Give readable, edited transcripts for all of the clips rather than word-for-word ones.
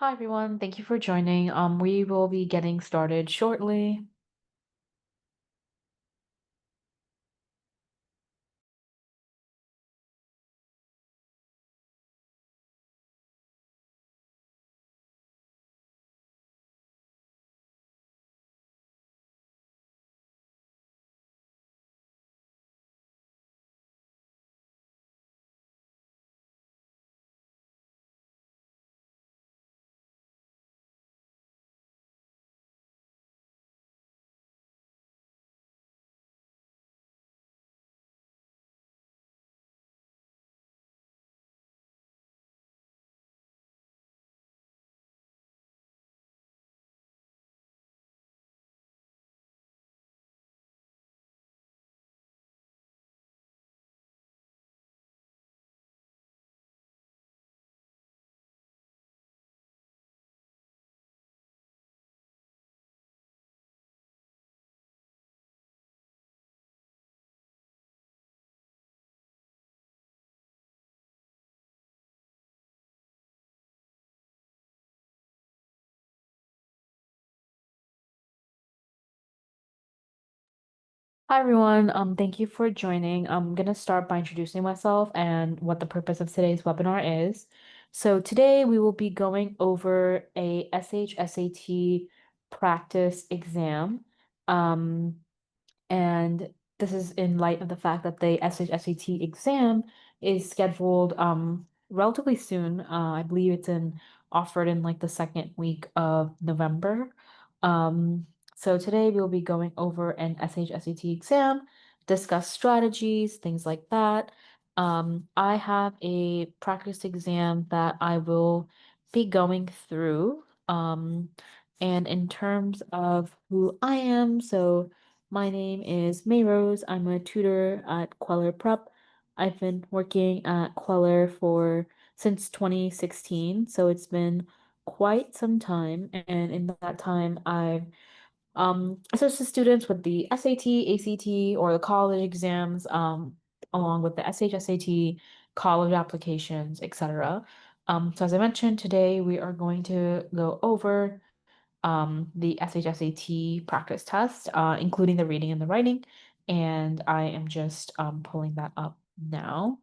Hi everyone, thank you for joining. We will be getting started shortly. Hi everyone, thank you for joining. I'm gonna start by introducing myself and what the purpose of today's webinar is. So today we will be going over a SHSAT practice exam. And this is in light of the fact that the SHSAT exam is scheduled relatively soon. I believe it's offered in like the second week of November. So today we'll be going over an SHSAT exam, discuss strategies, things like that. I have a practice exam that I will be going through. And in terms of who I am, so my name is Mayrose. I'm a tutor at Kweller Prep. I've been working at Kweller for since 2016, so it's been quite some time. And in that time, I've assisted students with the SAT, ACT, or the college exams, along with the SHSAT, college applications, etc. So as I mentioned, today we are going to go over the SHSAT practice test, including the reading and the writing. And I am just pulling that up now.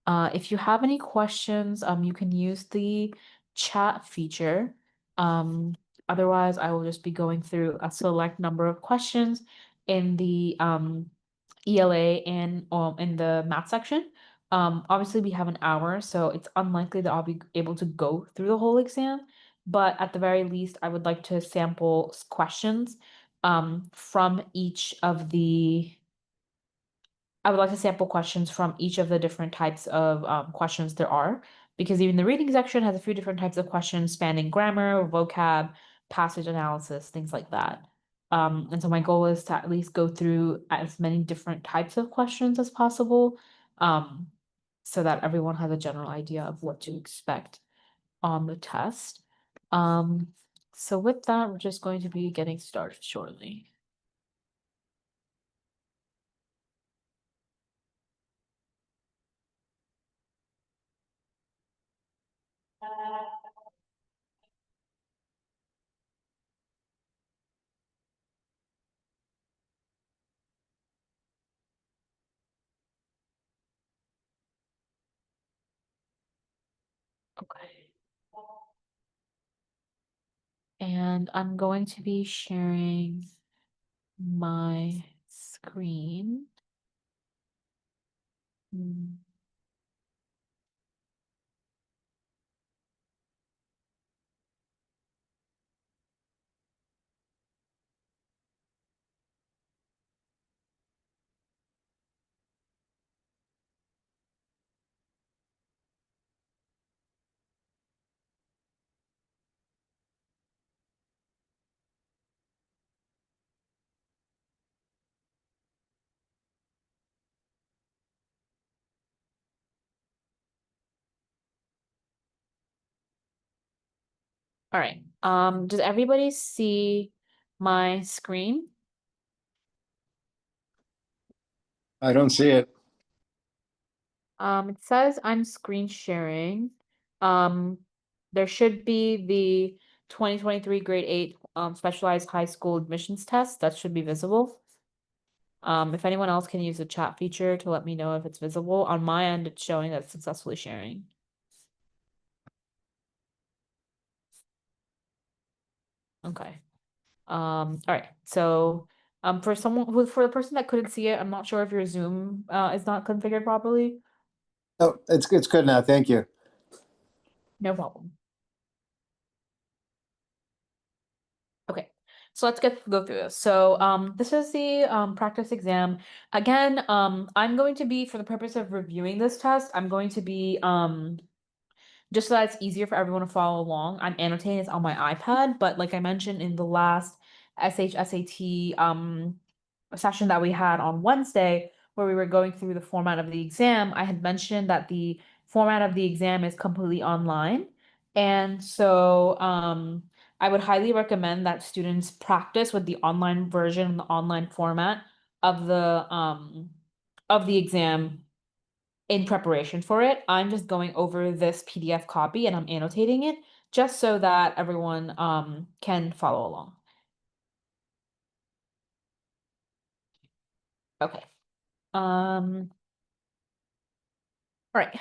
If you have any questions, you can use the chat feature. Um, Otherwise, I will just be going through a select number of questions in the ELA and in the math section. Obviously, we have an hour, so it's unlikely that I'll be able to go through the whole exam. But at the very least, I would like to sample questions from each of the I would like to sample questions from each of the different types of questions there are, because even the reading section has a few different types of questions spanning grammar, vocab, passage analysis, things like that. And so my goal is to at least go through as many different types of questions as possible, um, so that everyone has a general idea of what to expect on the test. Um, so with that, we're just going to be getting started shortly. Okay. And I'm going to be sharing my screen. Mm. All right. Does everybody see my screen? I don't see it. It says I'm screen sharing. Um, there should be the 2023 grade 8 specialized high school admissions test that should be visible. If anyone else can use the chat feature to let me know if it's visible. On my end, it's showing that it's successfully sharing. Okay. All right. So, for the person that couldn't see it, I'm not sure if your Zoom is not configured properly. Oh, it's good now. Thank you. No problem. Okay. So let's go through this. So, this is the practice exam. Again, I'm going to be, for the purpose of reviewing this test, I'm going to be just so that it's easier for everyone to follow along. I'm annotating this on my iPad, but like I mentioned in the last SHSAT session that we had on Wednesday, where we were going through the format of the exam, I had mentioned that the format of the exam is completely online. And so I would highly recommend that students practice with the online version, the online format of the exam in preparation for it. I'm just going over this PDF copy and I'm annotating it just so that everyone can follow along. Okay. All right.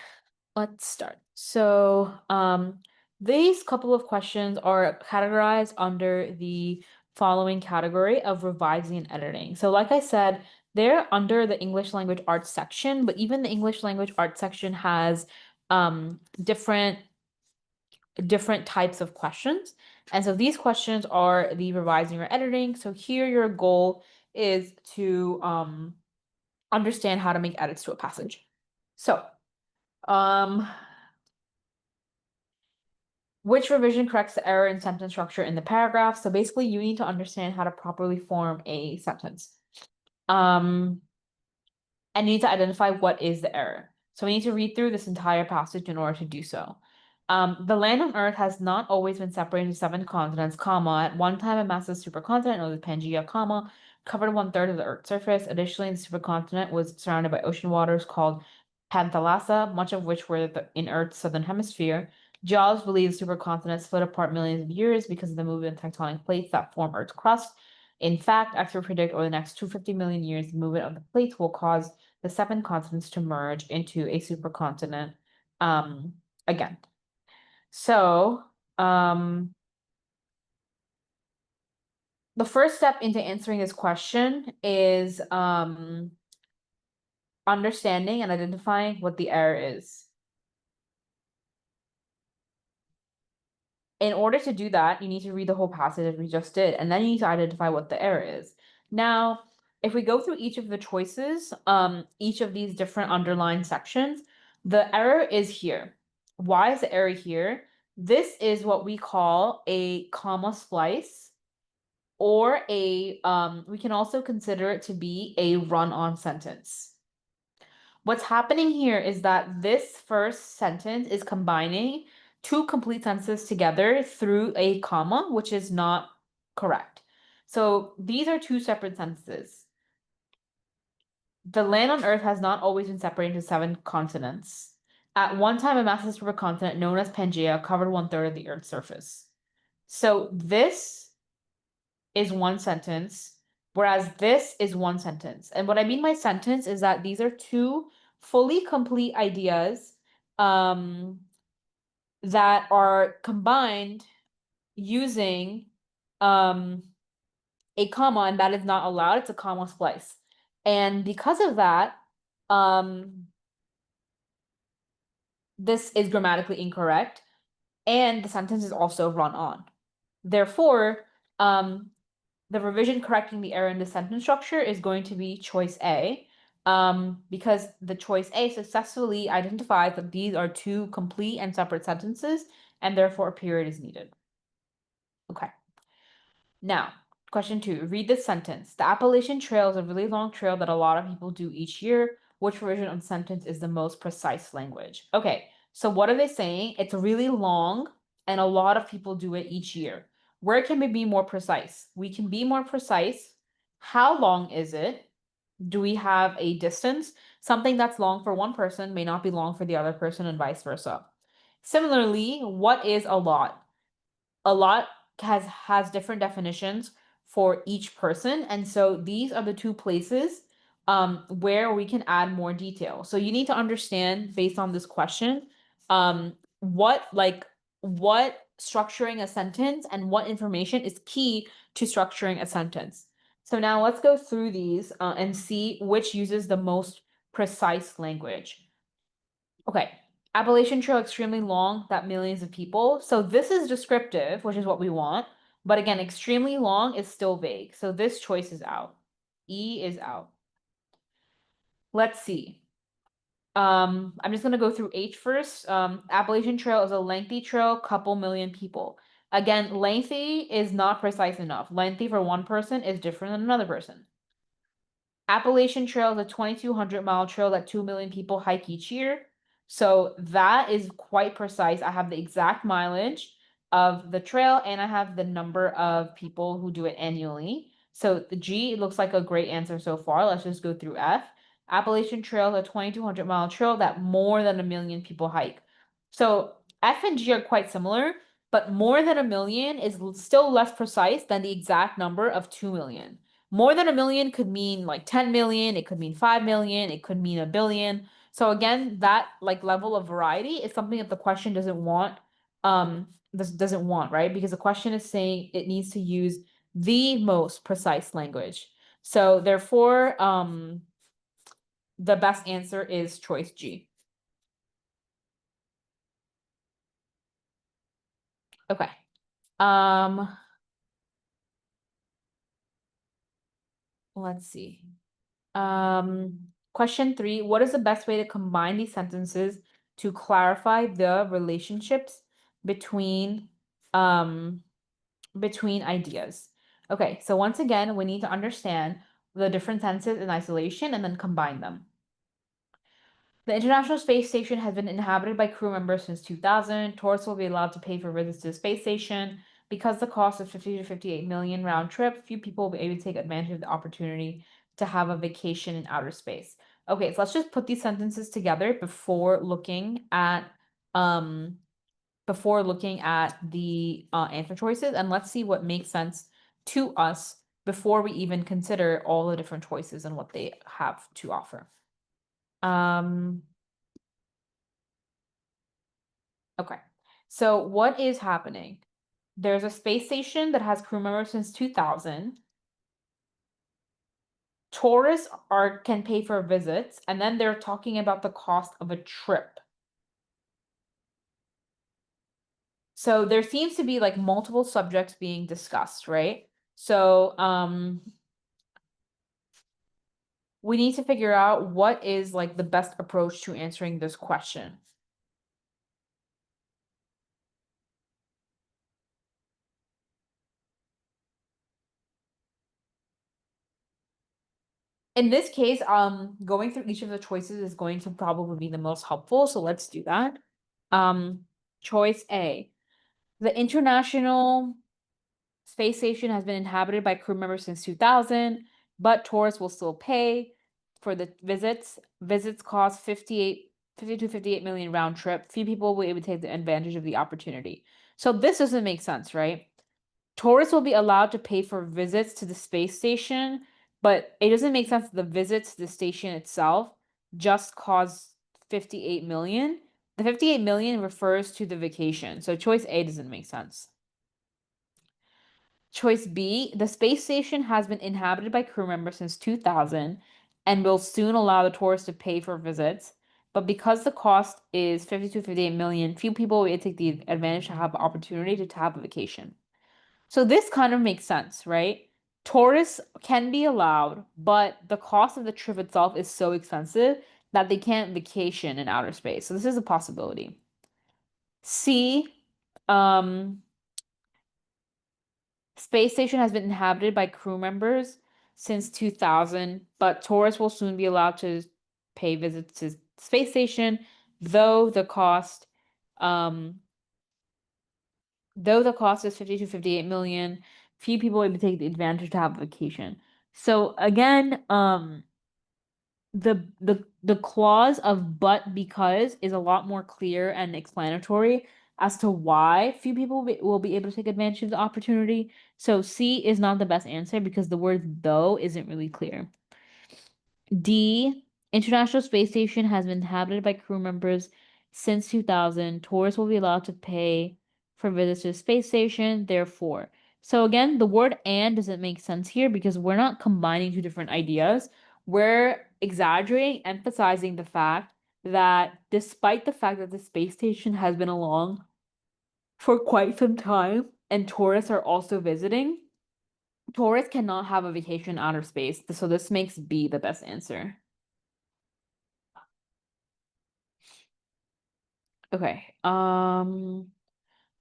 Let's start. So, these couple of questions are categorized under the following category of revising and editing. So, like I said, they're under the English language arts section, but even the English language arts section has different types of questions. And so these questions are the revising or editing. So here your goal is to understand how to make edits to a passage. So, which revision corrects the error in sentence structure in the paragraph? So basically you need to understand how to properly form a sentence. And you need to identify what is the error. So we need to read through this entire passage in order to do so. The land on Earth has not always been separated into 7 continents, comma, at one time a massive supercontinent known as Pangea, comma, covered 1/3 of the Earth's surface. Additionally, the supercontinent was surrounded by ocean waters called Panthalassa, much of which were in Earth's southern hemisphere. Geologists believe the supercontinent split apart millions of years because of the movement of tectonic plates that form Earth's crust. In fact, experts predict over the next 250 million years, the movement of the plates will cause the 7 continents to merge into a supercontinent again. So, the first step into answering this question is understanding and identifying what the error is. In order to do that, you need to read the whole passage as we just did, and then you need to identify what the error is. Now, if we go through each of the choices, each of these different underlined sections, the error is here. Why is the error here? This is what we call a comma splice, or we can also consider it to be a run-on sentence. What's happening here is that this first sentence is combining 2 complete sentences together through a comma, which is not correct. So these are 2 separate sentences. The land on Earth has not always been separated into 7 continents. At one time, a massive supercontinent known as Pangea covered 1/3 of the Earth's surface. So this is one sentence, whereas this is one sentence. And what I mean by sentence is that these are 2 fully complete ideas that are combined using a comma, and that is not allowed. It's a comma splice. And because of that, this is grammatically incorrect, and the sentence is also run on. Therefore, the revision correcting the error in the sentence structure is going to be choice A, because the choice A successfully identifies that these are 2 complete and separate sentences, and therefore a period is needed. Okay. Now, question 2, read this sentence. The Appalachian Trail is a really long trail that a lot of people do each year. Which version of the sentence is the most precise language? Okay, so what are they saying? It's really long and a lot of people do it each year. Where can we be more precise? We can be more precise. How long is it? Do we have a distance? Something that's long for one person may not be long for the other person and vice versa. Similarly, what is a lot? A lot has different definitions for each person, and so these are the two places where we can add more detail. So you need to understand based on this question what structuring a sentence and what information is key to structuring a sentence. So now let's go through these and see which uses the most precise language. Okay. Appalachian Trail extremely long, that millions of people. So this is descriptive, which is what we want. But again, extremely long is still vague. So this choice is out. E is out. Let's see. I'm just gonna go through H first. Appalachian Trail is a lengthy trail, couple million people. Again, lengthy is not precise enough. Lengthy for one person is different than another person. Appalachian Trail is a 2,200-mile trail that 2 million people hike each year. So that is quite precise. I have the exact mileage of the trail and I have the number of people who do it annually. So the G looks like a great answer so far. Let's just go through F. Appalachian Trail is a 2,200-mile trail that more than 1 million people hike. So F and G are quite similar, but more than 1 million is still less precise than the exact number of 2 million. More than 1 million could mean like 10 million, it could mean 5 million, it could mean 1 billion. So again, that like level of variety is something that the question doesn't want, doesn't want, right? Because the question is saying it needs to use the most precise language. So therefore, the best answer is choice G. Okay. Let's see. Question 3, what is the best way to combine these sentences to clarify the relationships between between ideas? Okay, so once again, we need to understand the different sentences in isolation and then combine them. The International Space Station has been inhabited by crew members since 2000. Tourists will be allowed to pay for visits to the space station. Because the cost is 50 to 58 million round trip, few people will be able to take advantage of the opportunity to have a vacation in outer space. Okay, so let's just put these sentences together before looking at the answer choices, and let's see what makes sense to us before we even consider all the different choices and what they have to offer. Okay, so what is happening? There's a space station that has crew members since 2000. Tourists can pay for visits, and then they're talking about the cost of a trip. So there seems to be like multiple subjects being discussed, right? So we need to figure out what is like the best approach to answering this question. In this case, going through each of the choices is going to probably be the most helpful. So let's do that. Choice A. The International Space Station has been inhabited by crew members since 2000, but tourists will still pay for the visits. Visits cost 50 to 58 million round trip. Few people will be able to take the advantage of the opportunity. So this doesn't make sense, right? Tourists will be allowed to pay for visits to the space station, but it doesn't make sense that the visits to the station itself just cost 58 million. The 58 million refers to the vacation. So choice A doesn't make sense. Choice B, the space station has been inhabited by crew members since 2000 and will soon allow the tourists to pay for visits. But because the cost is 50 to 58 million, few people will take the advantage to have the opportunity to have a vacation. So this kind of makes sense, right? Tourists can be allowed, but the cost of the trip itself is so expensive that they can't vacation in outer space. So this is a possibility. C, space station has been inhabited by crew members since 2000, but tourists will soon be allowed to pay visits to space station, though the cost um is 50 to 58 million, few people will take the advantage to have a vacation. So again, the clause of but because is a lot more clear and explanatory as to why few people will be able to take advantage of the opportunity. So C is not the best answer because the word though isn't really clear. D, International Space Station has been inhabited by crew members since 2000. Tourists will be allowed to pay for visits to the space station, therefore. So again, the word and doesn't make sense here because we're not combining two different ideas. We're exaggerating, emphasizing the fact that despite the fact that the space station has been along for quite some time and tourists are also visiting, tourists cannot have a vacation in outer space. So this makes B the best answer. Okay.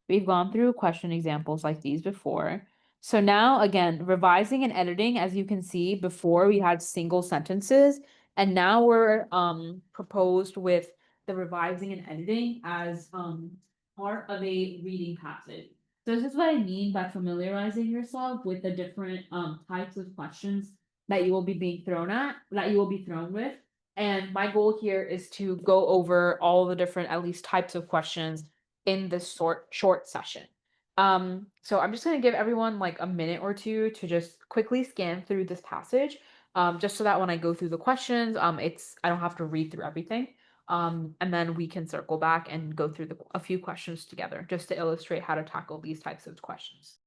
We've gone through question examples like these before. So now again, revising and editing, as you can see, before we had single sentences, and now we're proposed with the revising and editing as part of a reading passage. So this is what I mean by familiarizing yourself with the different types of questions that you will be being thrown at, that you will be thrown with. And my goal here is to go over all the different, at least, types of questions in this short session. So I'm just gonna give everyone like a minute or two to just quickly scan through this passage, just so that when I go through the questions, I don't have to read through everything. And then we can circle back and go through a few questions together, just to illustrate how to tackle these types of questions.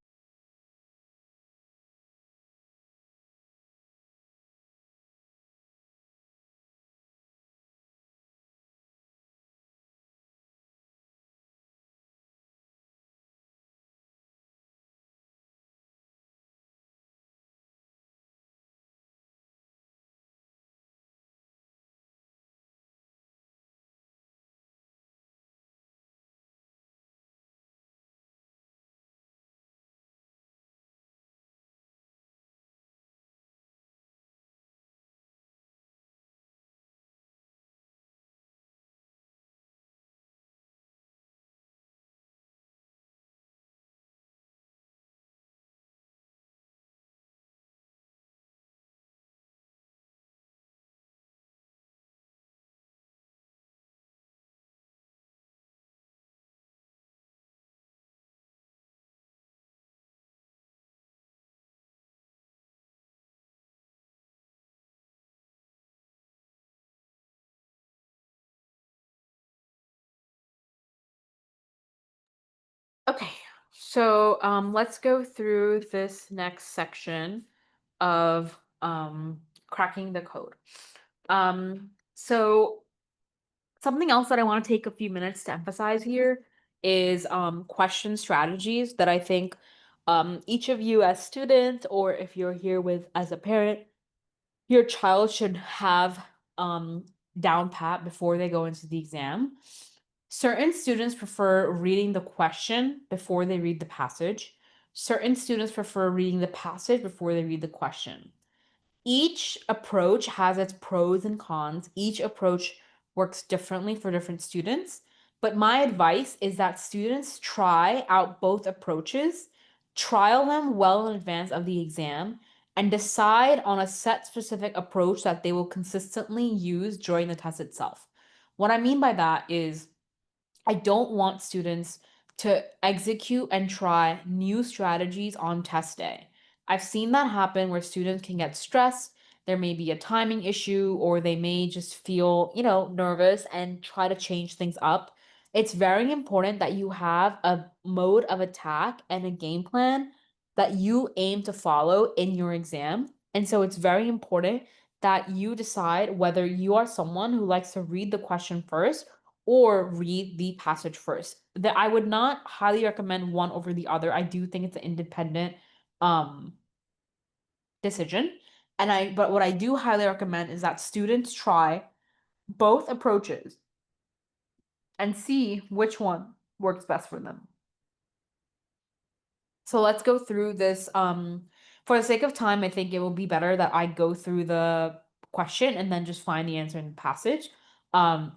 Okay, so let's go through this next section of cracking the code. So something else that I want to take a few minutes to emphasize here is question strategies that I think each of you as students, or if you're here with as a parent, your child should have down pat before they go into the exam. Certain students prefer reading the question before they read the passage. Certain students prefer reading the passage before they read the question. Each approach has its pros and cons. Each approach works differently for different students. But my advice is that students try out both approaches, trial them well in advance of the exam, and decide on a set specific approach that they will consistently use during the test itself. What I mean by that is I don't want students to execute and try new strategies on test day. I've seen that happen where students can get stressed. There may be a timing issue, or they may just feel, nervous and try to change things up. It's very important that you have a mode of attack and a game plan that you aim to follow in your exam. And so it's very important that you decide whether you are someone who likes to read the question first or read the passage first. That I would not highly recommend one over the other. I do think it's an independent um decision. But what I do highly recommend is that students try both approaches and see which one works best for them. So let's go through this. For the sake of time, I think it will be better that I go through the question and then just find the answer in the passage.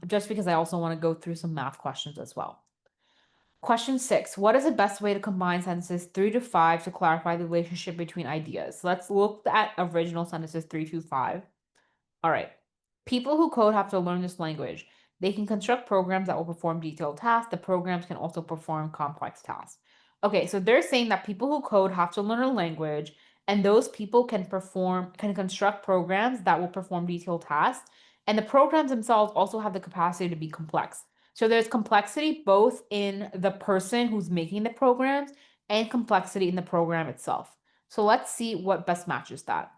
Just because I also want to go through some math questions as well. Question 6. What is the best way to combine sentences 3 to 5 to clarify the relationship between ideas? Let's look at original sentences 3 to 5. All right. People who code have to learn this language. They can construct programs that will perform detailed tasks. The programs can also perform complex tasks. Okay, so they're saying that people who code have to learn a language, and those people can construct programs that will perform detailed tasks. And the programs themselves also have the capacity to be complex. So there's complexity both in the person who's making the programs and complexity in the program itself. So let's see what best matches that.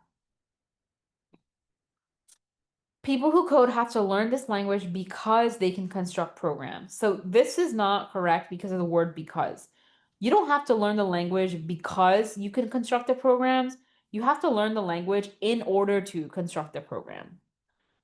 People who code have to learn this language because they can construct programs. So this is not correct because of the word because. You don't have to learn the language because you can construct the programs. You have to learn the language in order to construct the program.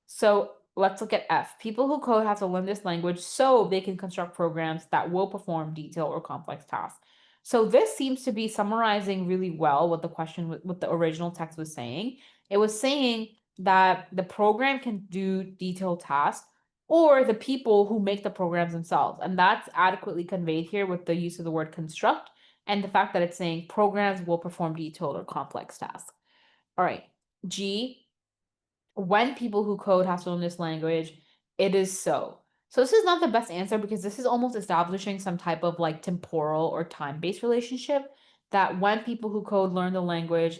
So let's look at F. People who code have to learn this language so they can construct programs that will perform detailed or complex tasks. So this seems to be summarizing really well what the question, what the original text was saying. It was saying that the program can do detailed tasks or the people who make the programs themselves. And that's adequately conveyed here with the use of the word construct and the fact that it's saying programs will perform detailed or complex tasks. All right, G, when people who code have to learn this language, it is so. So this is not the best answer because this is almost establishing some type of like temporal or time-based relationship that when people who code learn the language,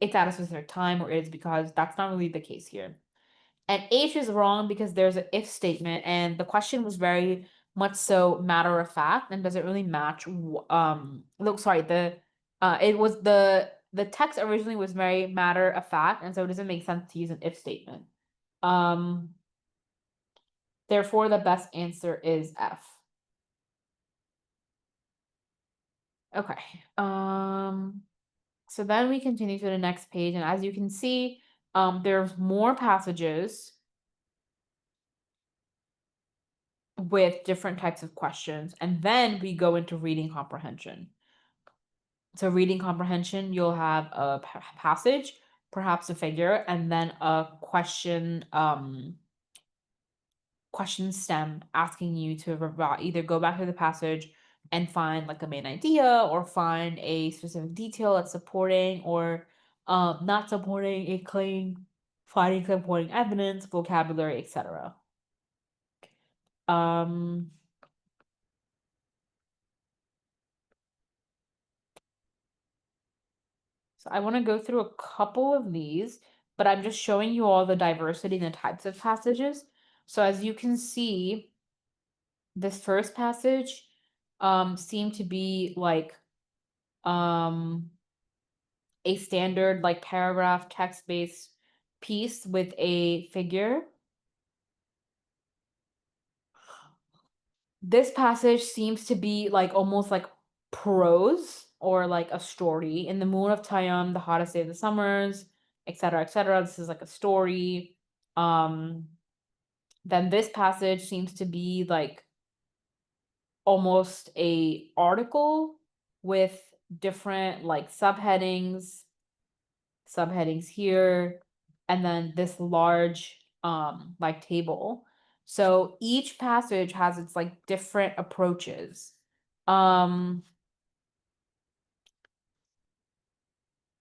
it's at a specific time or it is because that's not really the case here. And H is wrong because there's an if statement and the question was very much so matter of fact and doesn't really match look sorry the it was the text originally was very matter of fact and so it doesn't make sense to use an if statement. Um Therefore the best answer is F. Okay. So then we continue to the next page and as you can see there's more passages with different types of questions. And then we go into reading comprehension. So reading comprehension, you'll have a passage, perhaps a figure, and then a question stem asking you to either go back to the passage and find like a main idea or find a specific detail that's supporting or not supporting a claim, finding supporting evidence, vocabulary, etc. Um So I want to go through a couple of these, but I'm just showing you all the diversity and the types of passages. So as you can see, this first passage seemed to be like um a standard like paragraph text-based piece with a figure. This passage seems to be like almost like prose or like a story. In the moon of Tayum, the hottest day of the summers, etc., etc. This is like a story. Um, then this passage seems to be like almost a article with different like subheadings here, and then this large like table. So each passage has its like different approaches. Um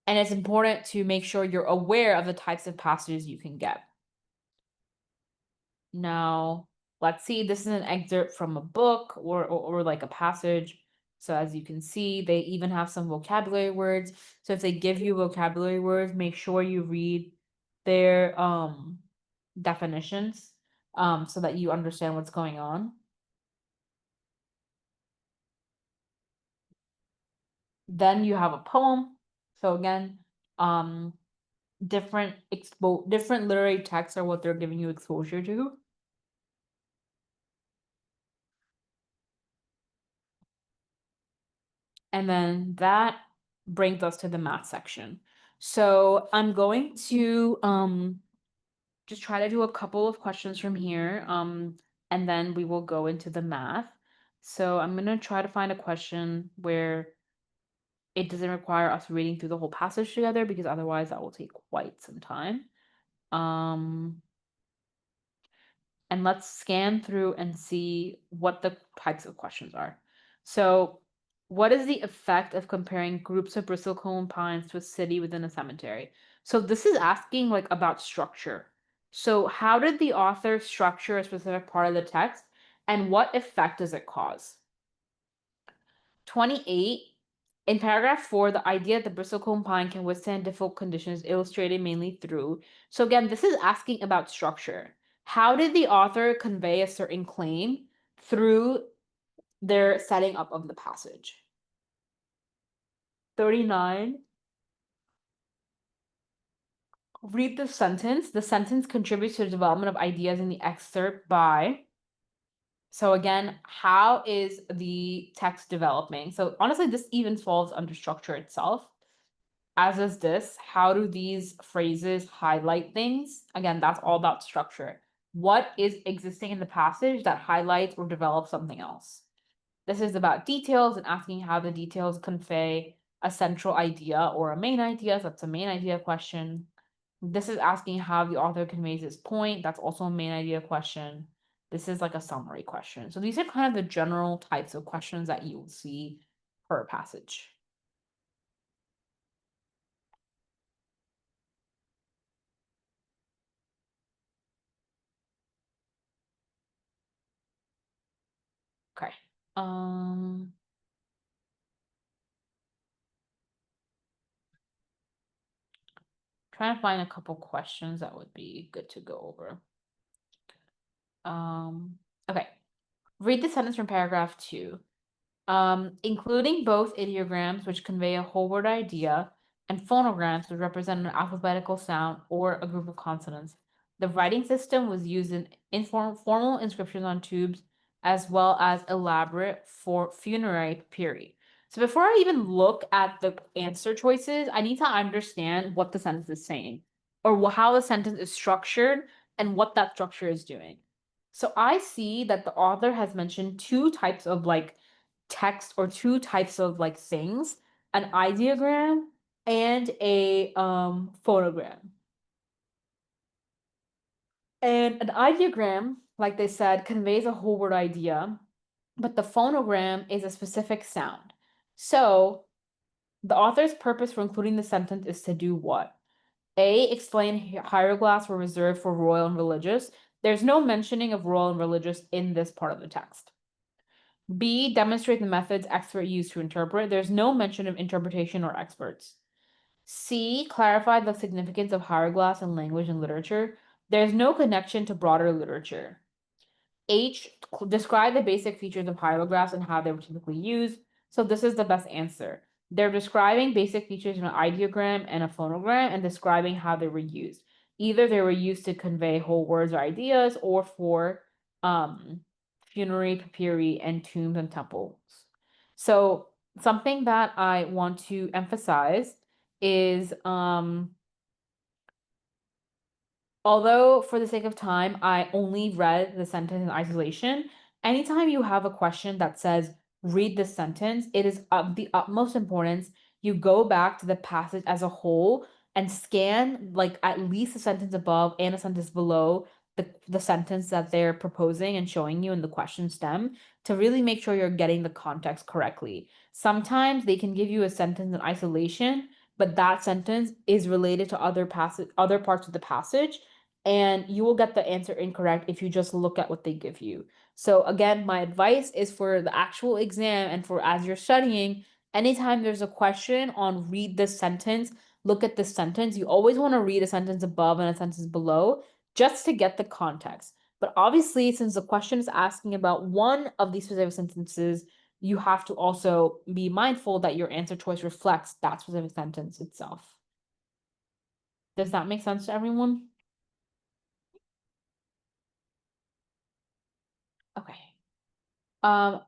and it's important to make sure you're aware of the types of passages you can get. Now, let's see, this is an excerpt from a book or like a passage. So as you can see, they even have some vocabulary words. So if they give you vocabulary words, make sure you read their definitions so that you understand what's going on. Then you have a poem. So again, um, different literary texts are what they're giving you exposure to. And then that brings us to the math section. So I'm going to just try to do a couple of questions from here, and then we will go into the math. So I'm gonna try to find a question where it doesn't require us reading through the whole passage together because otherwise that will take quite some time. Um, and let's scan through and see what the types of questions are. So, what is the effect of comparing groups of bristlecone pines to a city within a cemetery? So this is asking like about structure. So how did the author structure a specific part of the text, and what effect does it cause? 28. In paragraph 4, the idea that the bristlecone pine can withstand difficult conditions illustrated mainly through. So again, this is asking about structure. How did the author convey a certain claim through their setting up of the passage? 39. Read the sentence. The sentence contributes to the development of ideas in the excerpt by. So again, how is the text developing? So honestly, this even falls under structure itself. As is this, how do these phrases highlight things? Again, that's all about structure. What is existing in the passage that highlights or develops something else? This is about details and asking how the details convey a central idea or a main idea. So that's a main idea question. This is asking how the author conveys his point. That's also a main idea question. This is like a summary question. So these are kind of the general types of questions that you will see per passage. Okay. Trying to find a couple questions that would be good to go over. Okay. Read the sentence from paragraph 2. Including both ideograms, which convey a whole word idea, and phonograms, which represent an alphabetical sound or a group of consonants. The writing system was used in formal inscriptions on tubes, as well as elaborate for funerary papyri. So before I even look at the answer choices, I need to understand what the sentence is saying, or how the sentence is structured, and what that structure is doing. So I see that the author has mentioned two types of text or two types of things, an ideogram and a phonogram. And an ideogram, like they said, conveys a whole word idea, but the phonogram is a specific sound. So the author's purpose for including the sentence is to do what? A, explain hieroglyphs were reserved for royal and religious. There's no mentioning of royal and religious in this part of the text. B, demonstrate the methods expert used to interpret. There's no mention of interpretation or experts. C, clarify the significance of hieroglyphs in language and literature. There's no connection to broader literature. H, describe the basic features of hieroglyphs and how they were typically used. So this is the best answer. They're describing basic features in an ideogram and a phonogram and describing how they were used. Either they were used to convey whole words or ideas or for funerary papyri and tombs and temples. So something that I want to emphasize is although for the sake of time, I only read the sentence in isolation, anytime you have a question that says, read this sentence, it is of the utmost importance you go back to the passage as a whole and scan at least a sentence above and a sentence below the sentence that they're proposing and showing you in the question stem to really make sure you're getting the context correctly. Sometimes they can give you a sentence in isolation, but that sentence is related to other parts of the passage, and you will get the answer incorrect if you just look at what they give you. So again, my advice is for the actual exam and for as you're studying, anytime there's a question on read this sentence, look at this sentence. You always want to read a sentence above and a sentence below just to get the context. But obviously, since the question is asking about one of these specific sentences, you have to also be mindful that your answer choice reflects that specific sentence itself. Does that make sense to everyone? Okay.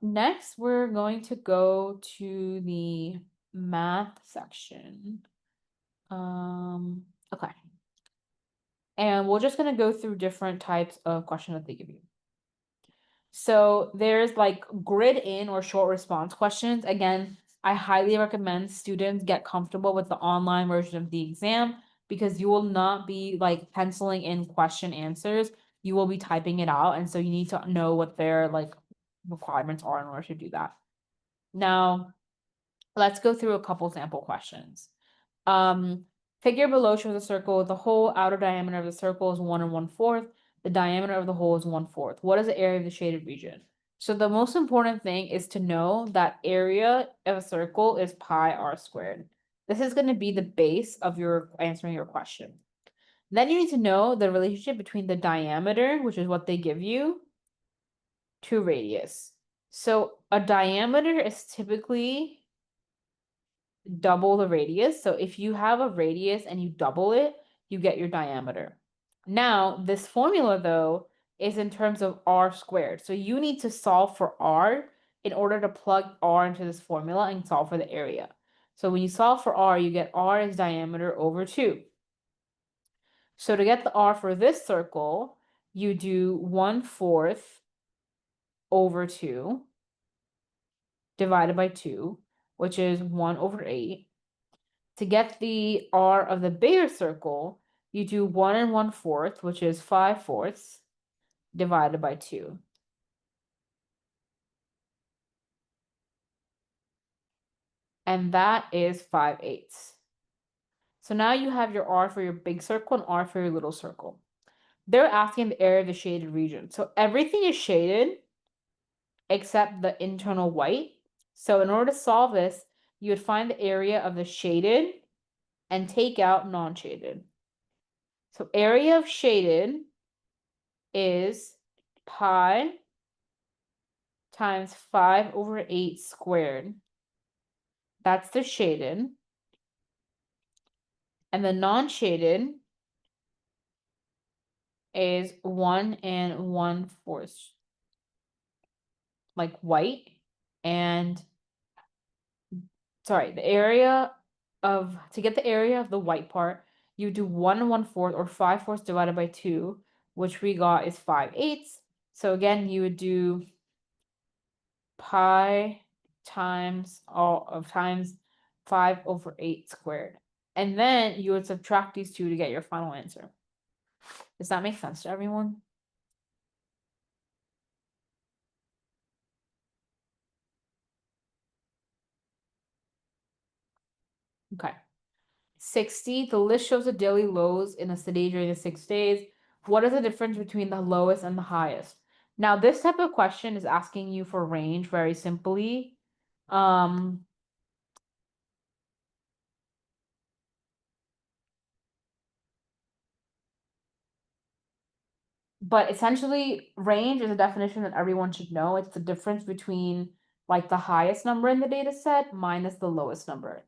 Next we're going to go to the math section. Okay. And we're just gonna go through different types of questions that they give you. So there's grid in or short response questions. Again, I highly recommend students get comfortable with the online version of the exam because you will not be penciling in question answers. You will be typing it out. And so you need to know what their requirements are in order to do that. Now, let's go through a couple sample questions. Figure below shows a circle with the whole outer diameter of the circle is 1 1/4. The diameter of the hole is 1/4. What is the area of the shaded region? So the most important thing is to know that area of a circle is pi r squared. This is going to be the base of your answering your question. Then you need to know the relationship between the diameter, which is what they give you, to radius. So a diameter is typically double the radius. So if you have a radius and you double it, you get your diameter. Now, this formula, though, is in terms of r squared. So you need to solve for r in order to plug r into this formula and solve for the area. So when you solve for r, you get r is diameter over 2. So to get the r for this circle, you do 1/4 over 2 divided by 2, which is 1/8. To get the r of the bigger circle, you do 1 1/4, which is 5/4, divided by 2. And that is 5/8. So now you have your r for your big circle and r for your little circle. They're asking the area of the shaded region. So everything is shaded except the internal white. So in order to solve this, you would find the area of the shaded and take out non-shaded. So area of shaded is pi times 5/8 squared. That's the shaded. And the non-shaded is 1 1/4, like white. And sorry, the area of, to get the area of the white part, you do 1 1/4 or 5/4 divided by 2, which we got is 5/8. So again, you would do pi times all of times 5/8 squared. And then you would subtract these two to get your final answer. Does that make sense to everyone? Okay. 60, the list shows the daily lows in a city during the 6 days. What is the difference between the lowest and the highest? Now, this type of question is asking you for range very simply. But essentially, range is a definition that everyone should know. It's the difference between like the highest number in the data set minus the lowest number.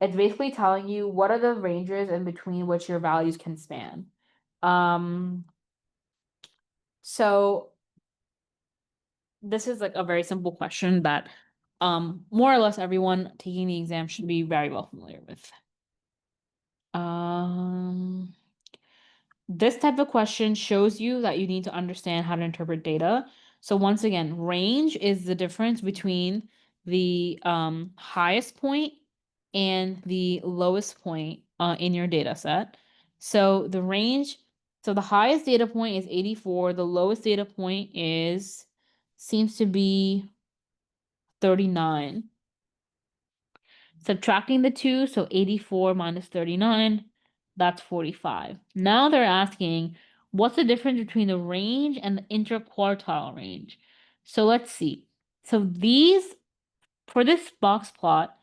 It's basically telling you what are the ranges in between which your values can span. So this is like a very simple question that more or less everyone taking the exam should be very well familiar with. This type of question shows you that you need to understand how to interpret data. So once again, range is the difference between the highest point and the lowest point in your data set. So the range, so the highest data point is 84, the lowest data point seems to be 39. Subtracting the two, so 84 minus 39, that's 45. Now they're asking, what's the difference between the range and the interquartile range? So let's see. So for this box plot,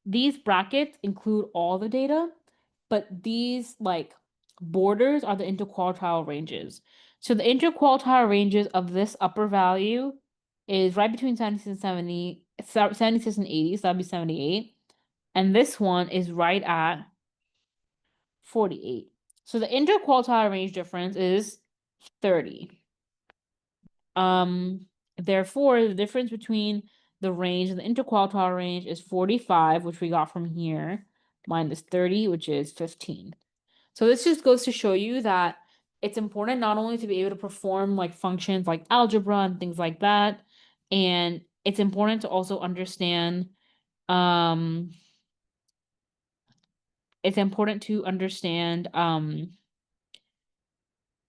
these brackets include all the data, but these like borders are the interquartile ranges. So the interquartile ranges of this upper value is right between 76 and 70, 76 and 80, so that'd be 78. And this one is right at 48. So the interquartile range difference is 30. Therefore, the difference between the range and the interquartile range is 45, which we got from here, minus 30, which is 15. So this just goes to show you that it's important not only to be able to perform like functions like algebra and things like that, and it's important to also understand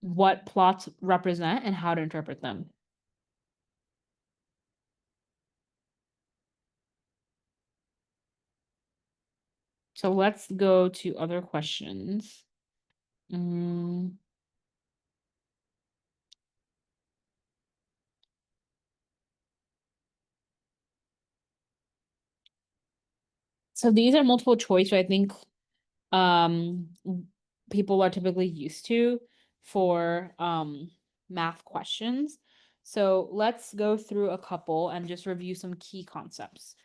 what plots represent and how to interpret them. So let's go to other questions. So these are multiple choice, I think people are typically used to for math questions. So let's go through a couple and just review some key concepts.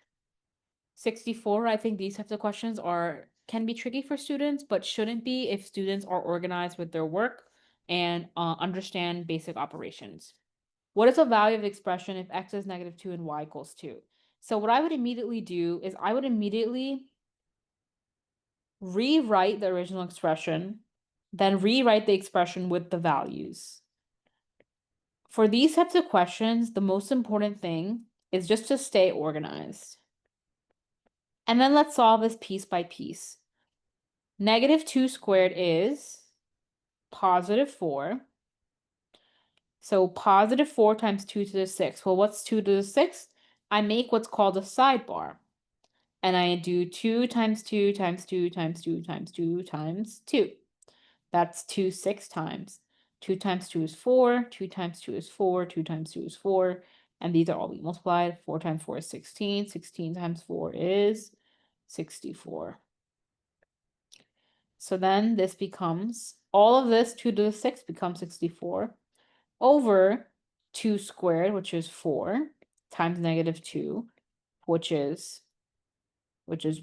64, I think these types of questions can be tricky for students, but shouldn't be if students are organized with their work and understand basic operations. What is the value of the expression if x is -2 and y equals 2? So what I would immediately do is I would immediately rewrite the original expression, then rewrite the expression with the values. For these types of questions, the most important thing is just to stay organized. And then let's solve this piece by piece. -2 squared is +4. So +4 times 2 to the 6. Well, what's 2 to the 6? I make what's called a sidebar. And I do 2 times 2 times 2 times 2 times 2 times 2. That's 2 6 times. 2 times 2 is 4. 2 times 2 is 4. 2 times 2 is 4. And these are all being multiplied. 4 times 4 is 16. 16 times 4 is 64. So then this becomes, all of this 2 to the 6 becomes 64 over 2 squared, which is 4, times -2, which is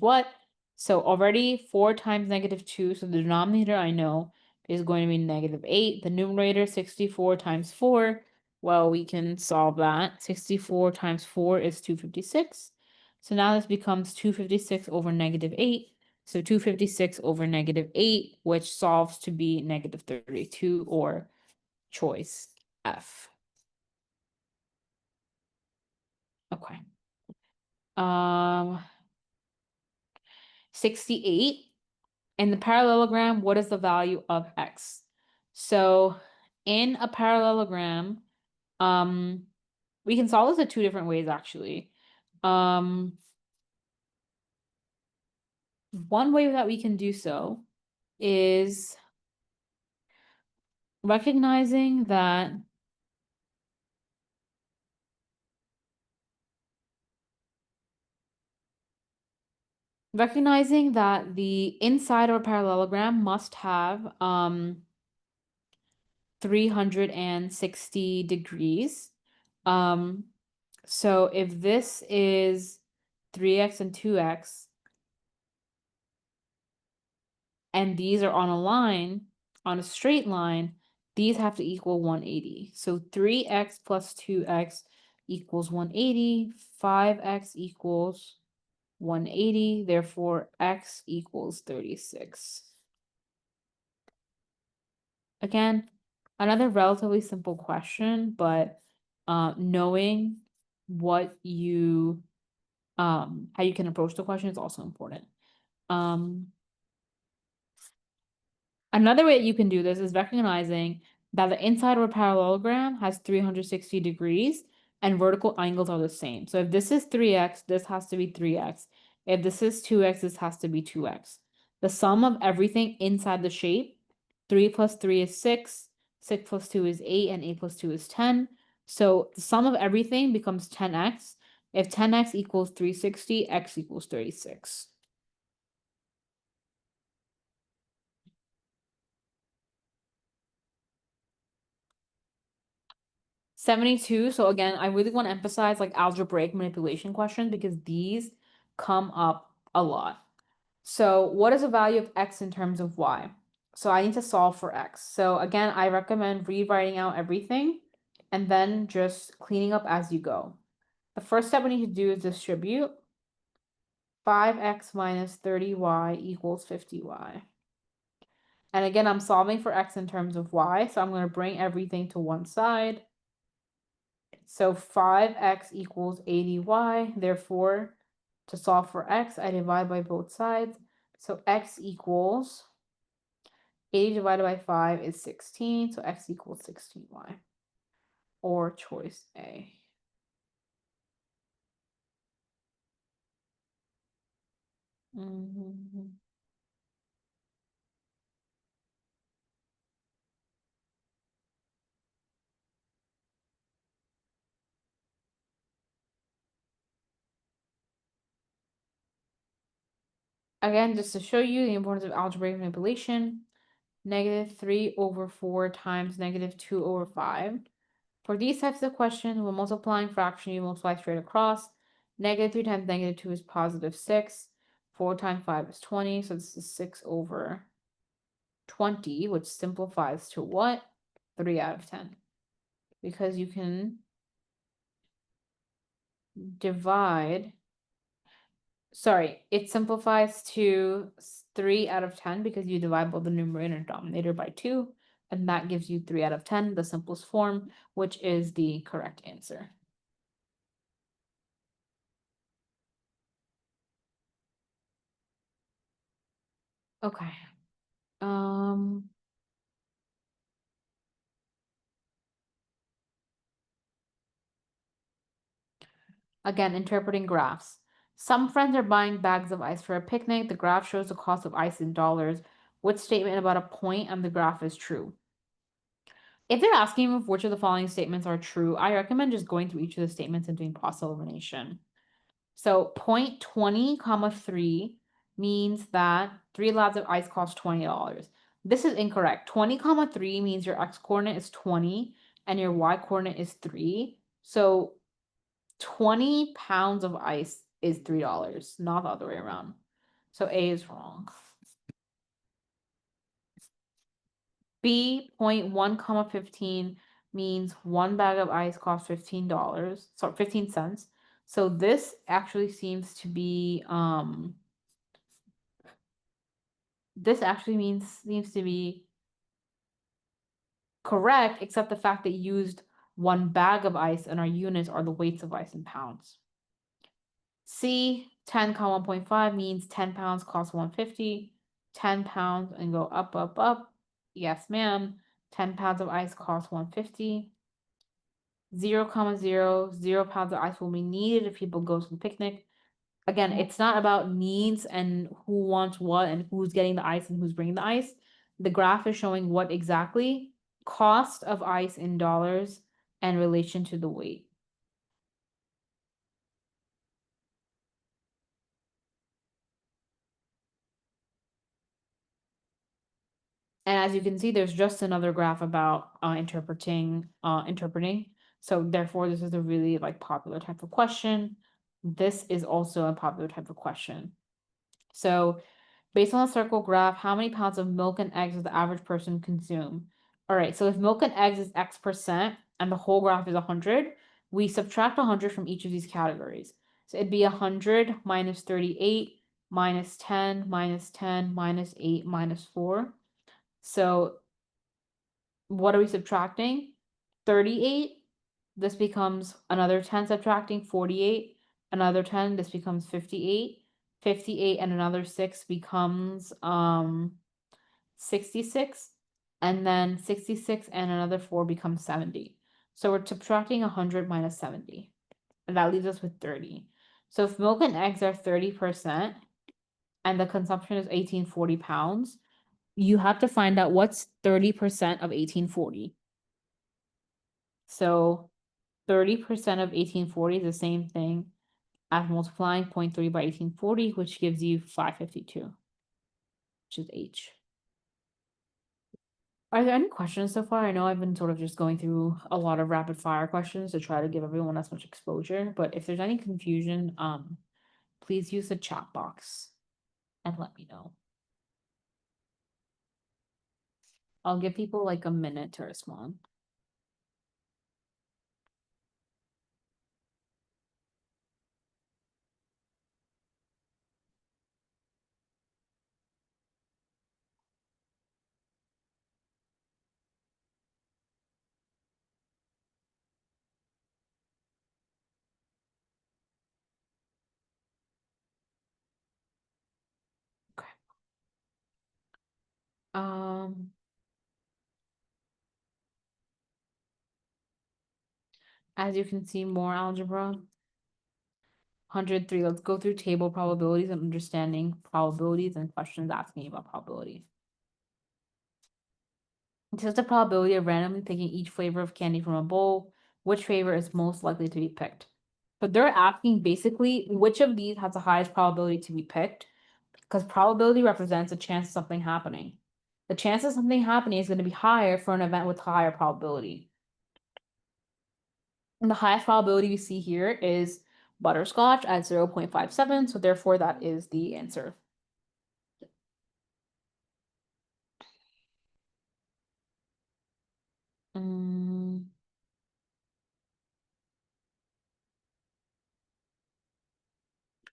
what? So already 4 times -2, so the denominator I know is going to be -8. The numerator, 64 times 4, well, we can solve that. 64 times 4 is 256. So now this becomes 256 over -8. So 256 over -8, which solves to be -32, or choice F. Okay. 68. In the parallelogram, what is the value of x? So in a parallelogram, we can solve this in 2 different ways, actually. One way that we can do so is recognizing that the inside of a parallelogram must have 360 degrees. So if this is 3x and 2x, and these are on a line, on a straight line, these have to equal 180. So 3x plus 2x equals 180, 5x equals 180, therefore x equals 36. Again, another relatively simple question, but knowing what you how you can approach the question is also important. Another way you can do this is recognizing that the inside of a parallelogram has 360 degrees and vertical angles are the same. So if this is 3x, this has to be 3x. If this is 2x, this has to be 2x. The sum of everything inside the shape, 3 plus 3 is 6, 6 plus 2 is 8, and 8 plus 2 is 10. So the sum of everything becomes 10x. If 10x equals 360, x equals 36. 72. So again, I really want to emphasize like algebraic manipulation questions because these come up a lot. So what is the value of x in terms of y? So I need to solve for x. So again, I recommend rewriting out everything and then just cleaning up as you go. The first step we need to do is distribute. 5x minus 30y equals 50y. And again, I'm solving for x in terms of y, so I'm going to bring everything to one side. So 5x equals 80y. Therefore, to solve for x, I divide by both sides. So x equals 80 divided by 5 is 16. So x equals 16y, or choice A. . Mhm. Again, just to show you the importance of algebraic manipulation, -3/4 times -2/5. For these types of questions, when multiplying fraction, you multiply straight across. -3 times -2 is +6. 4 times 5 is 20, so this is 6/20, which simplifies to what? 3 out of 10. Because you can divide, sorry, it simplifies to 3 out of 10 because you divide both the numerator and denominator by 2, and that gives you 3 out of 10, the simplest form, which is the correct answer. Okay. Again, interpreting graphs. Some friends are buying bags of ice for a picnic. The graph shows the cost of ice in dollars. Which statement about a point on the graph is true? If they're asking if which of the following statements are true, I recommend just going through each of the statements and doing cross elimination. So 20, 3 means that 3 labs of ice cost $20. This is incorrect. 20, 3 means your x coordinate is 20 and your y coordinate is 3. So 20 pounds of ice is $3, not the other way around. So A is wrong. B, 0.1, 15 means 1 bag of ice costs $15, so 15 cents. So this actually seems to be seems to be correct, except the fact that you used 1 bag of ice and our units are the weights of ice in pounds. C, 10, 1.5 means 10 pounds costs 150. 10 pounds and go up, up, up. Yes, ma'am. 10 pounds of ice costs 150. 0, 0 pounds of ice will be needed if people go to the picnic. Again, it's not about needs and who wants what and who's getting the ice and who's bringing the ice. The graph is showing what exactly cost of ice in dollars and relation to the weight. And as you can see, there's just another graph about interpreting. So therefore, this is a really like popular type of question. This is also a popular type of question. So based on the circle graph, how many pounds of milk and eggs does the average person consume? All right, so if milk and eggs is X% and the whole graph is 100, we subtract 100 from each of these categories. So it'd be 100 minus 38 minus 10 minus 10 minus 8 minus 4. So what are we subtracting? 38. This becomes another 10 subtracting 48. Another 10, this becomes 58. 58 and another 6 becomes 66. And then 66 and another 4 becomes 70. So we're subtracting 100 minus 70. And that leaves us with 30. So if milk and eggs are 30% and the consumption is 1840 pounds, you have to find out what's 30% of 1840. So 30% of 1840 is the same thing as multiplying 0.3 by 1840, which gives you 552, which is H. Are there any questions so far? I know I've been sort of just going through a lot of rapid fire questions to try to give everyone as much exposure, but if there's any confusion, please use the chat box and let me know. I'll give people like a minute to respond. Okay. As you can see, more algebra. 103. Let's go through table probabilities and understanding probabilities and questions asking about probability. It says the probability of randomly picking each flavor of candy from a bowl. Which flavor is most likely to be picked? So they're asking basically which of these has the highest probability to be picked, because probability represents a chance of something happening. The chance of something happening is going to be higher for an event with higher probability. And the highest probability we see here is butterscotch at 0.57, so therefore that is the answer.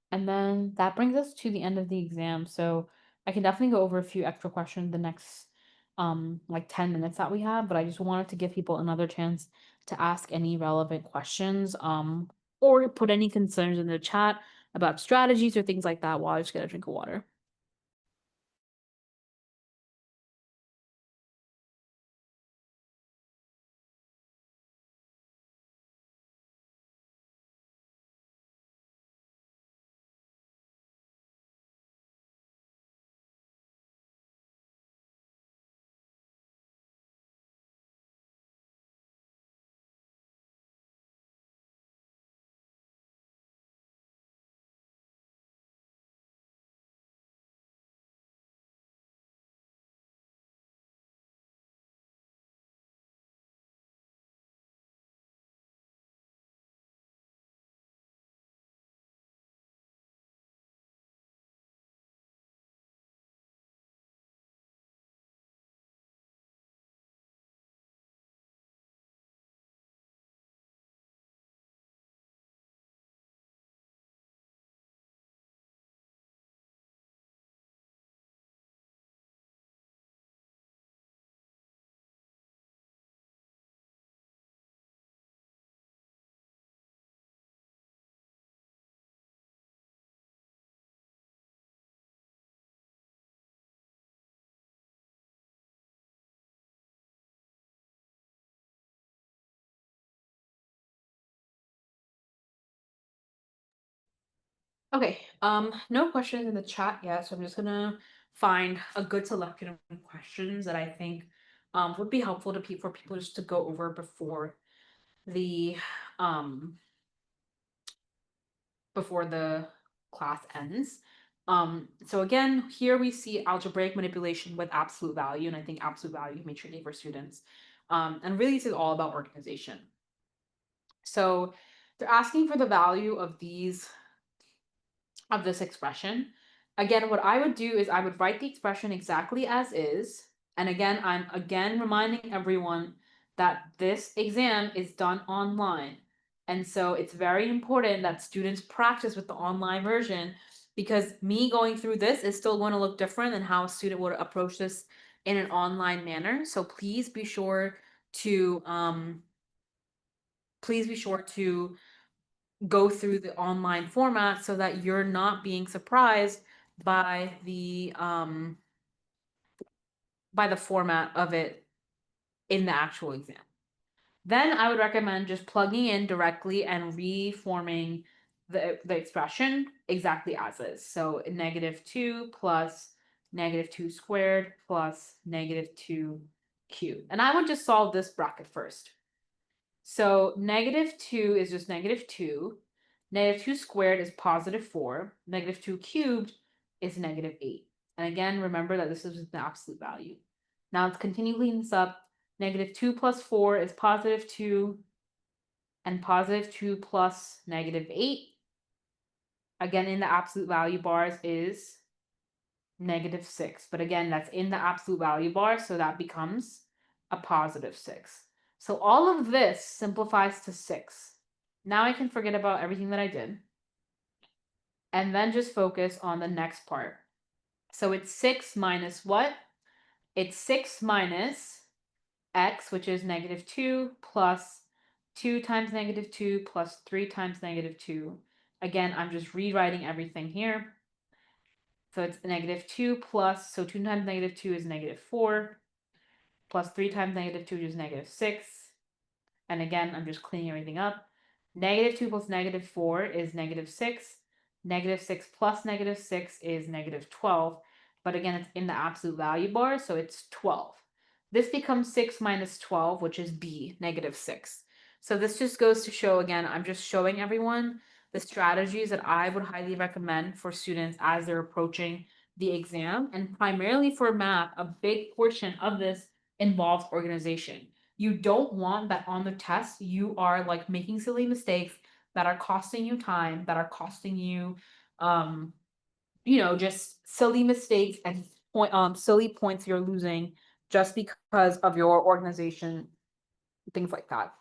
And then that brings us to the end of the exam. So I can definitely go over a few extra questions the next like 10 minutes that we have, but I just wanted to give people another chance to ask any relevant questions or put any concerns in the chat about strategies or things like that while I just get a drink of water. Okay, no questions in the chat yet, so I'm just gonna find a good selection of questions that I think would be helpful to for people just to go over the um before the class ends. So again, here we see algebraic manipulation with absolute value, and I think absolute value can be tricky for students. And really, this is all about organization. So they're asking for the value of this expression. Again, what I would do is I would write the expression exactly as is. And again, I'm reminding everyone that this exam is done online. And so it's very important that students practice with the online version, because me going through this is still going to look different than how a student would approach this in an online manner. So please be sure to go through the online format so that you're not being surprised by the format of it in the actual exam. Then I would recommend just plugging in directly and reforming the expression exactly as is. So -2 plus -2 squared plus -2 cubed. And I would just solve this bracket first. So -2 is just -2. -2 squared is +4. -2 cubed is -8. And again, remember that this is the absolute value. Now let's continue cleaning this up. -2 plus 4 is +2. And +2 plus -8. Again, in the absolute value bars is -6. But again, that's in the absolute value bar, so that becomes a +6. So all of this simplifies to 6. Now I can forget about everything that I did and then just focus on the next part. So it's 6 minus what? It's 6 minus x, which is -2, plus 2 times -2 plus 3 times -2. Again, I'm just rewriting everything here. So it's -2 plus, so 2 times -2 is -4, plus 3 times -2 is -6. And again, I'm just cleaning everything up. -2 plus -4 is -6. -6 plus -6 is -12. But again, it's in the absolute value bar, so it's 12. This becomes 6 minus 12, which is B, -6. So this just goes to show, again, I'm just showing everyone the strategies that I would highly recommend for students as they're approaching the exam. And primarily for math, a big portion of this involves organization. You don't want that on the test, you are like making silly mistakes that are costing you time, that are costing you, just silly mistakes and silly points you're losing just because of your organization, things like that.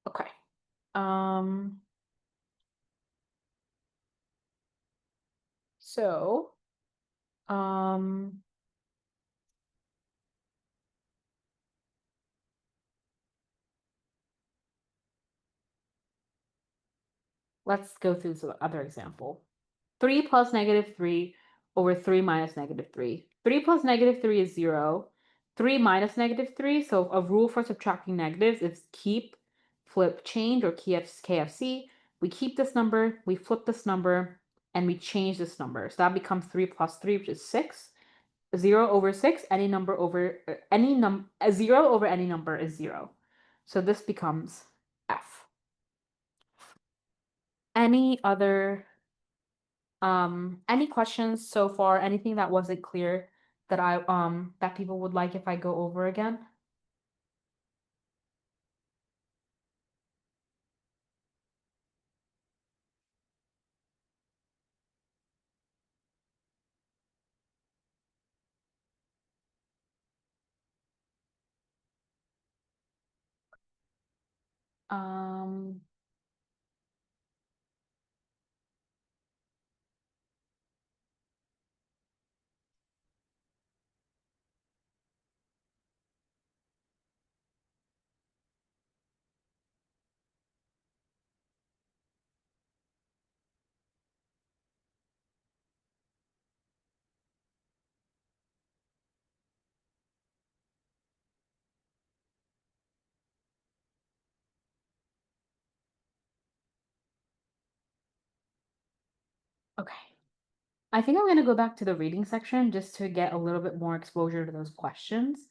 Okay. So, let's go through some other example. 3 plus -3 over 3 minus -3. 3 plus -3 is 0. 3 minus -3, so a rule for subtracting negatives is keep, flip, change, or KFC. We keep this number, we flip this number, and we change this number. So that becomes 3 plus 3, which is 6. 0 over 6, any number over any 0 over any number is 0. So this becomes F. Any other any questions so far? Anything that wasn't clear that that people would like if I go over again? Um, okay. I think I'm gonna go back to the reading section just to get a little bit more exposure to those questions.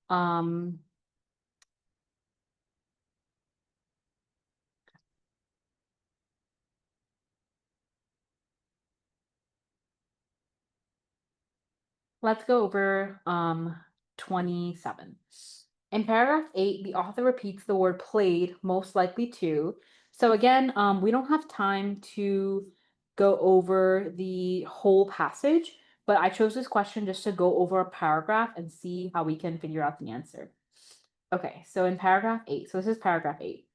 Um, let's go over 27. In paragraph 8, the author repeats the word played, most likely to. So again, we don't have time to go over the whole passage, but I chose this question just to go over a paragraph and see how we can figure out the answer. Okay, so in paragraph 8, so this is paragraph 8.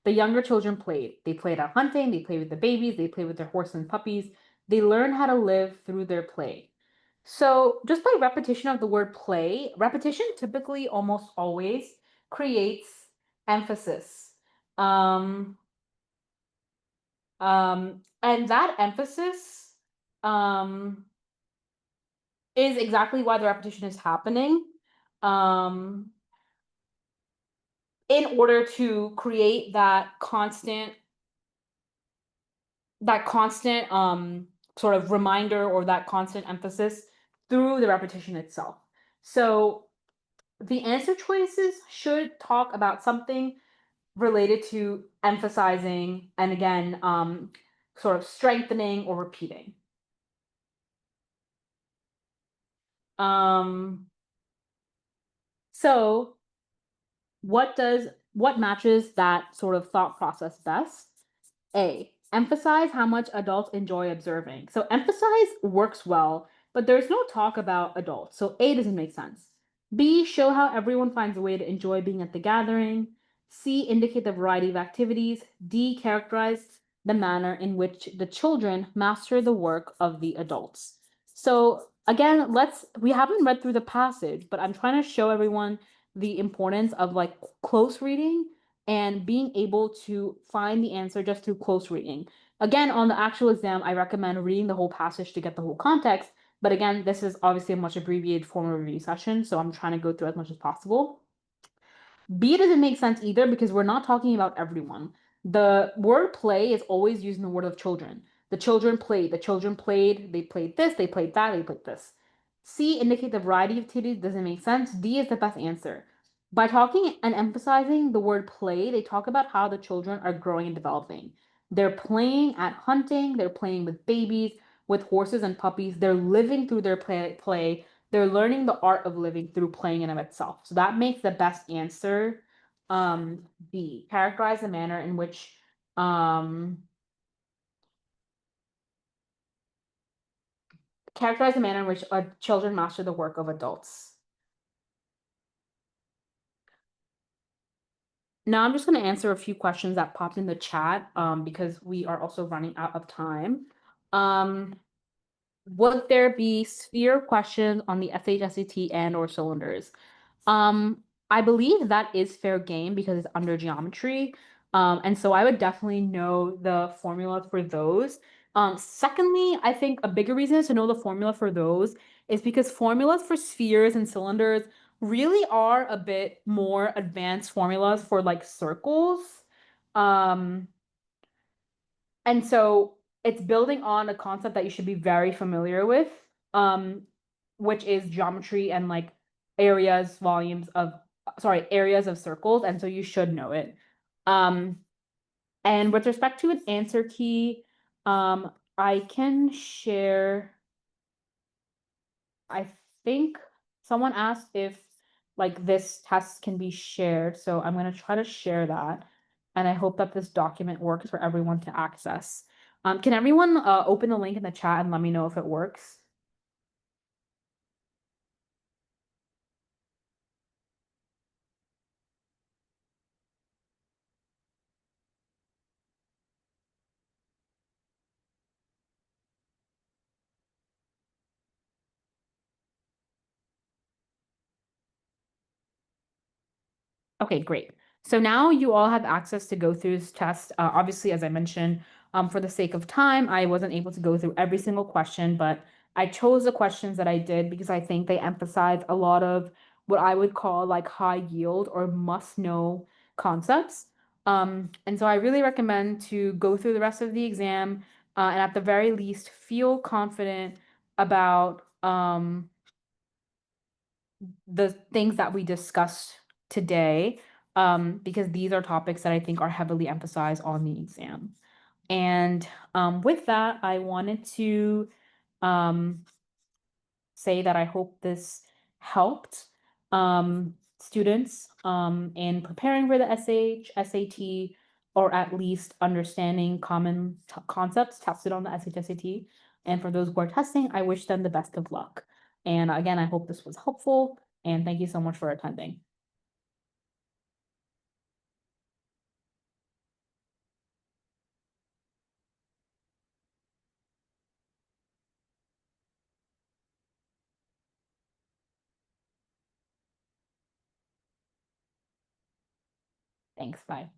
The younger children played. They played out hunting, they played with the babies, they played with their horses and puppies. They learned how to live through their play. So, just by repetition of the word play, repetition typically almost always creates emphasis. Um, and that emphasis um, is exactly why the repetition is happening. Um, in order to create that constant sort of reminder or that constant emphasis through the repetition itself. So the answer choices should talk about something related to emphasizing and again sort of strengthening or repeating. So what matches that sort of thought process best? A, emphasize how much adults enjoy observing. So emphasize works well, but there's no talk about adults. So A doesn't make sense. B, show how everyone finds a way to enjoy being at the gathering. C, indicate the variety of activities. D, characterize the manner in which the children master the work of the adults. So again, we haven't read through the passage, but I'm trying to show everyone the importance of like close reading and being able to find the answer just through close reading. Again, on the actual exam, I recommend reading the whole passage to get the whole context. But again, this is obviously a much abbreviated form of review session, so I'm trying to go through as much as possible. B doesn't make sense either because we're not talking about everyone. The word play is always used in the word of children. The children played. The children played. They played this. They played that. They played this. C indicates the variety of activities. Doesn't make sense. D is the best answer. By talking and emphasizing the word play, they talk about how the children are growing and developing. They're playing at hunting. They're playing with babies, with horses and puppies. They're living through their play. They're learning the art of living through playing in of itself. So that makes the best answer B. Characterize the manner in which children master the work of adults. Now I'm just going to answer a few questions that popped in the chat because we are also running out of time. Would there be sphere questions on the SHSAT and or cylinders? Um, I believe that is fair game because it's under geometry. And so I would definitely know the formula for those. Secondly, I think a bigger reason to know the formula for those is because formulas for spheres and cylinders really are a bit more advanced formulas for like circles. Um, and so it's building on a concept that you should be very familiar with, um, which is geometry and like areas of circles. And so you should know it. Um, and with respect to an answer key, I can share, I think someone asked if like this test can be shared. So I'm going to try to share that. And I hope that this document works for everyone to access. Can everyone open the link in the chat and let me know if it works? Okay, great. So now you all have access to go through this test. Obviously, as I mentioned, for the sake of time, I wasn't able to go through every single question, but I chose the questions that I did because I think they emphasize a lot of what I would call like high yield or must know concepts. And so I really recommend to go through the rest of the exam and at the very least feel confident about the things that we discussed today, because these are topics that I think are heavily emphasized on the exam. And with that, I wanted to um, say that I hope this helped students in preparing for the SHSAT, or at least understanding common concepts tested on the SHSAT. And for those who are testing, I wish them the best of luck. And again, I hope this was helpful, and thank you so much for attending. Thanks, bye.